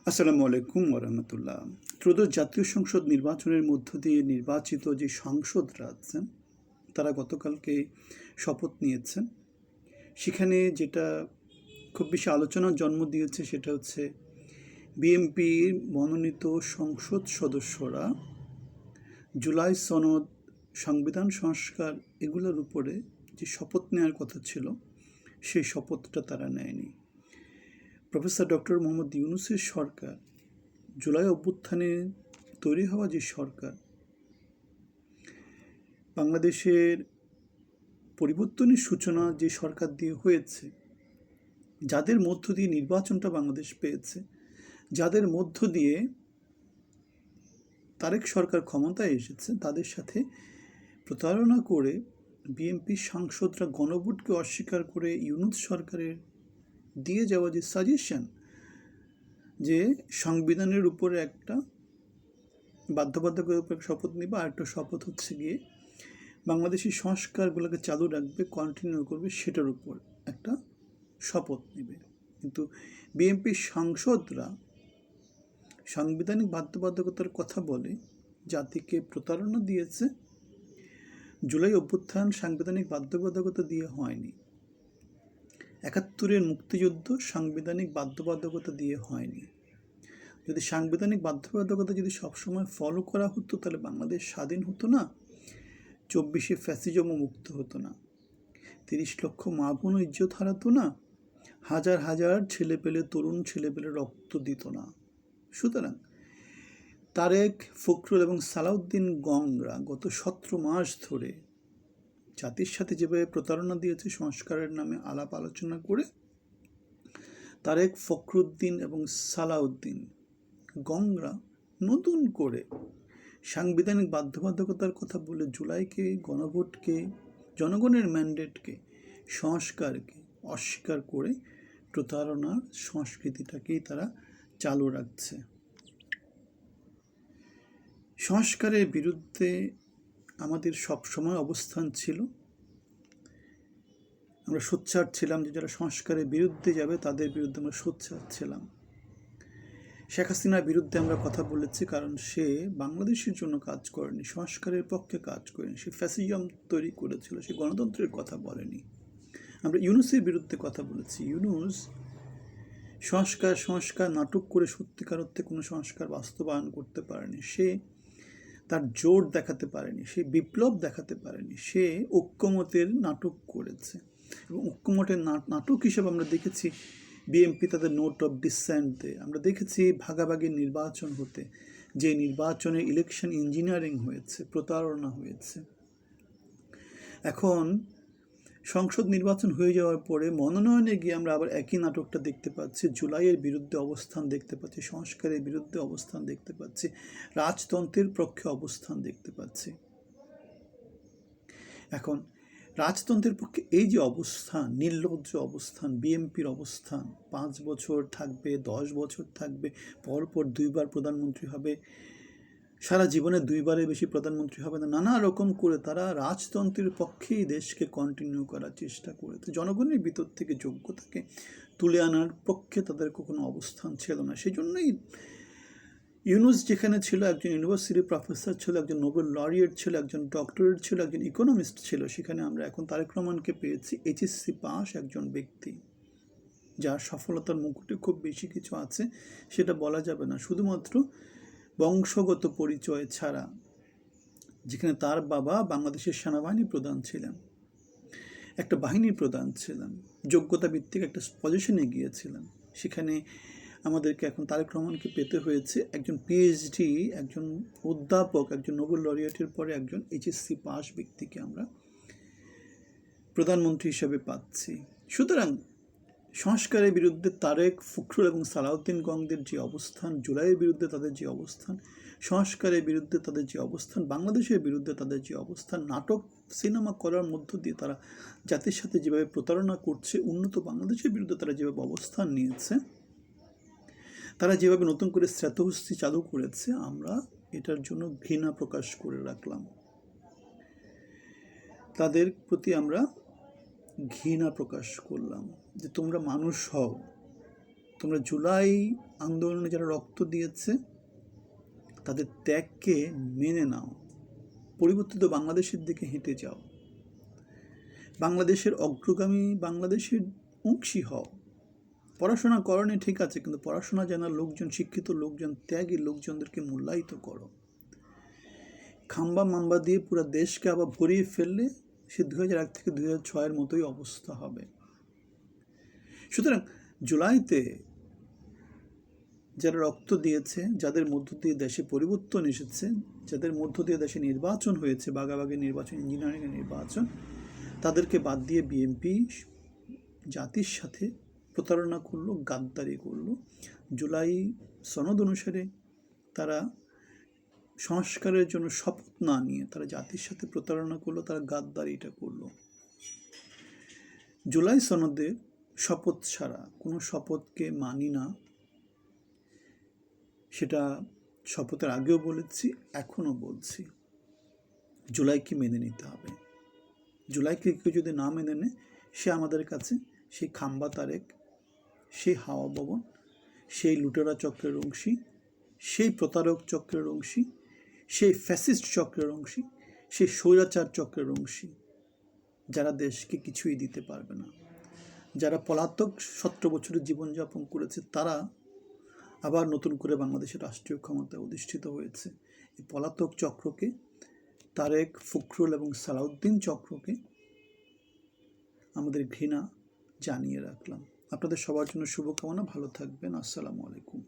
আসসালামু আলাইকুম ওরহমতুল্লাহ। ত্রয়োদশ জাতীয় সংসদ নির্বাচনের মধ্য দিয়ে নির্বাচিত যে সাংসদরা আছেন তারা গতকালকে শপথ নিয়েছেন। সেখানে যেটা খুব বেশি আলোচনার জন্ম দিয়েছে সেটা হচ্ছে বিএনপির মনোনীত সংসদ সদস্যরা জুলাই সনদ, সংবিধান সংস্কার এগুলোর উপরে যে শপথ নেওয়ার কথা ছিল সেই শপথটা তারা নেয়নি। প্রফেসর ডক্টর মোহাম্মদ ইউনূসের সরকার, জুলাই অভ্যুত্থানে তৈরি হওয়া যে সরকার, বাংলাদেশের পরিবর্তনের সূচনা যে সরকার দিয়ে হয়েছে, যাদের মধ্য দিয়ে নির্বাচনটা বাংলাদেশ পেয়েছে, যাদের মধ্য দিয়ে তারেক সরকার ক্ষমতায় এসেছে, তাদের সাথে প্রতারণা করে বিএনপির সাংসদরা গণভোটকে অস্বীকার করে ইউনূস সরকারের দিয়ে যাওয়া যে সাজেশন যে সংবিধানের উপরে একটা বাধ্যবাধকতার উপর শপথ নেবে, আর একটা শপথ হচ্ছে গিয়ে বাংলাদেশি সংস্কারগুলোকে চালু রাখবে, কন্টিনিউ করবে, সেটার উপর একটা শপথ নেবে। কিন্তু বিএনপির সাংসদরা সাংবিধানিক বাধ্যবাধকতার কথা বলে জাতিকে প্রতারণা দিয়েছে। জুলাই অভ্যুত্থান সাংবিধানিক বাধ্যবাধকতা দিয়ে হয়নি, ৭১-এর মুক্তিযুদ্ধ সাংবিধানিক বাধ্যবাধকতা দিয়ে হয়নি। যদি সাংবিধানিক বাধ্যবাধকতা যদি সবসময় ফলো করা হতো তাহলে বাংলাদেশ স্বাধীন হতো না, ২৪শে ফ্যাসিজমও মুক্ত হতো না, ৩০ লক্ষ মা বোনও ইজ্জত হারাতো না, হাজার হাজার ছেলেপেলে, তরুণ ছেলেপেলে রক্ত দিত না। সুতরাং তারেক, ফখরুল এবং সালাউদ্দিন গংরা গত ১৭ মাস ধরে জাতির সাথে যেভাবে প্রতারণা দিয়েছে সংস্কারের নামে আলাপ আলোচনা করে, তারেক, ফখরুদ্দিন এবং সালাউদ্দিন গংরা নতুন করে সাংবিধানিক বাধ্যবাধকতার কথা বলে জুলাইকে, গণভোটকে, জনগণের ম্যান্ডেটকে, সংস্কারকে অস্বীকার করে প্রতারণার সংস্কৃতিটাকেই তারা চালু রাখছে। সংস্কারের বিরুদ্ধে আমাদের সবসময় অবস্থান ছিল। আমরা সোচ্চার ছিলাম যে যারা সংস্কারের বিরুদ্ধে যাবে তাদের বিরুদ্ধে আমরা সোচ্চার ছিলাম। শেখ হাসিনার বিরুদ্ধে আমরা কথা বলেছি, কারণ সে বাংলাদেশের জন্য কাজ করেনি, সংস্কারের পক্ষে কাজ করেনি, সে ফ্যাসিজম তৈরি করেছিল, সে গণতন্ত্রের কথা বলেনি। আমরা ইউনূসের বিরুদ্ধে কথা বলেছি। ইউনূস সংস্কার নাটক করে সত্যিকার অর্থে কোনো সংস্কার বাস্তবায়ন করতে পারেনি। সে তার জোর দেখাতে পারেনি, সে বিপ্লব দেখাতে পারেনি, সে ঐক্যমতের নাটক করেছে। এবং ঐক্যমতের নাটক হিসেবে আমরা দেখেছি বিএনপি তাদের নোট অফ ডিসেন্ট দেয়, আমরা দেখেছি ভাগাভাগি নির্বাচন হতে, যে নির্বাচনে ইলেকশন ইঞ্জিনিয়ারিং হয়েছে, প্রতারণা হয়েছে। এখন সংসদ নির্বাচন হয়ে যাওয়ার পরে মনোনয়নে গিয়ে আমরা আবার একই নাটকটা দেখতে পাচ্ছি। জুলাইয়ের বিরুদ্ধে অবস্থান দেখতে পাচ্ছি, সংস্কারের বিরুদ্ধে অবস্থান দেখতে পাচ্ছি, রাজতন্ত্রের পক্ষে অবস্থান দেখতে পাচ্ছি। এখন রাজতন্ত্রের পক্ষে এই যে অবস্থান, নির্লজ্জ অবস্থান, বিএনপির অবস্থান, 5 বছর থাকবে, 10 বছর থাকবে, পরপর 2বার প্রধানমন্ত্রী হবে, সারা জীবনে 2বারের বেশি প্রধানমন্ত্রী হবে না, নানা রকম করে তারা রাজতন্ত্রের পক্ষেই দেশকে কন্টিনিউ করার চেষ্টা করেছে। জনগণের ভিতর থেকে যোগ্যতাকে তুলে আনার পক্ষে তাদের কোনো অবস্থান ছিল না। সেই জন্যই ইউনূস যেখানে ছিল, একজন ইউনিভার্সিটি প্রফেসর ছিল, একজন নোবেল লরিয়েট ছিল, একজন ডক্টরেট ছিল, একজন ইকোনমিস্ট ছিল, সেখানে আমরা এখন তারেক রহমানকে পেয়েছি এইচএসসি পাস একজন ব্যক্তি, যার সফলতার মুকুটে খুব বেশি কিছু আছে সেটা বলা যাবে না, শুধুমাত্র বংশগত পরিচয় ছাড়া। যেখানে তার বাবা বাংলাদেশের সেনাবাহিনী প্রধান ছিলেন, একটা বাহিনীর প্রধান ছিলেন, যোগ্যতা ভিত্তিক একটা পজিশনে গিয়েছিলেন, সেখানে আমাদেরকে এখন তারেক রহমানকে পেতে হয়েছে একজন পিএইচডি, একজন অধ্যাপক, একজন নোবেল লরিয়েটের পরে একজন এইচএসসি পাস ব্যক্তিকে আমরা প্রধানমন্ত্রী হিসেবে পাচ্ছি। সুতরাং সংস্কারের বিরুদ্ধে তারেক, ফখরুল এবং সালাউদ্দিন গংদের যে অবস্থান, জুলাইয়ের বিরুদ্ধে তাদের যে অবস্থান, সংস্কারের বিরুদ্ধে তাদের যে অবস্থান, বাংলাদেশের বিরুদ্ধে তাদের যে অবস্থান, নাটক সিনেমা করার মধ্য দিয়ে তারা জাতির সাথে যেভাবে প্রতারণা করছে, উন্নত বাংলাদেশের বিরুদ্ধে তারা যেভাবে অবস্থান নিয়েছে, তারা যেভাবে নতুন করে স্মৃতহস্তি চালু করেছে, আমরা এটার জন্য ঘৃণা প্রকাশ করে রাখলাম। তাদের প্রতি আমরা ঘৃণা প্রকাশ করলাম যে তোমরা মানুষ হও, তোমরা জুলাই আন্দোলনে যারা রক্ত দিয়েছে তাদের ত্যাগকে মেনে নাও, পরিবর্তিত বাংলাদেশের দিকে হেঁটে যাও, বাংলাদেশের অগ্রগামী বাংলাদেশের অংশী হও। পড়াশোনা করনি ঠিক আছে, কিন্তু পড়াশোনা জানা লোকজন, শিক্ষিত লোকজন, ত্যাগী লোকজনদেরকে মূল্যায়িত করো। খাম্বা মাম্বা দিয়ে পুরো দেশকে আবার ভরিয়ে ফেললে সে 2001 থেকে 2006-এর মতোই অবস্থা হবে। সুতরাং জুলাইতে যারা রক্ত দিয়েছে, যাদের মধ্য দিয়ে দেশে পরিবর্তন এসেছে, যাদের মধ্য দিয়ে দেশে নির্বাচন হয়েছে, বাগাবাগি নির্বাচন, ইঞ্জিনিয়ারিংয়ের নির্বাচন, তাদেরকে বাদ দিয়ে বিএনপি জাতির সাথে প্রতারণা করলো, গাদ্দারি করলো। জুলাই সনদ অনুসারে তারা সংস্কারের জন্য শপথ না নিয়ে তারা জাতির সাথে প্রতারণা করলো, তারা গাদ্দারিটা করলো। জুলাই সনদে শপথ ছাড়া কোনো শপথকে মানি না, সেটা শপথের আগেও বলেছি, এখনও বলছি। জুলাইকে মেনে নিতে হবে। জুলাইকে কেউ যদি না মেনে নেয়, সে আমাদের কাছে সেই খাম্বা তারেক, সেই হাওয়া ভবন, সেই লুটেরা চক্রের অংশী, সেই প্রতারক চক্রের অংশী, সেই ফ্যাসিস্ট চক্রের অংশী, সেই স্বৈরাচার চক্রের অংশী, যারা দেশকে কিছুই দিতে পারবে না। যারা পলাতক 17 বছরের জীবনযাপন করেছে, তারা আবার নতুন করে বাংলাদেশের রাষ্ট্রীয় ক্ষমতায় অধিষ্ঠিত হয়েছে। এই পলাতক চক্রকে, তারেক, ফখরুল এবং সালাউদ্দিন চক্রকে আমাদের ঘৃণা জানিয়ে রাখলাম। আপনাদের সবার জন্য শুভকামনা। ভালো থাকবেন। আসসালামু আলাইকুম।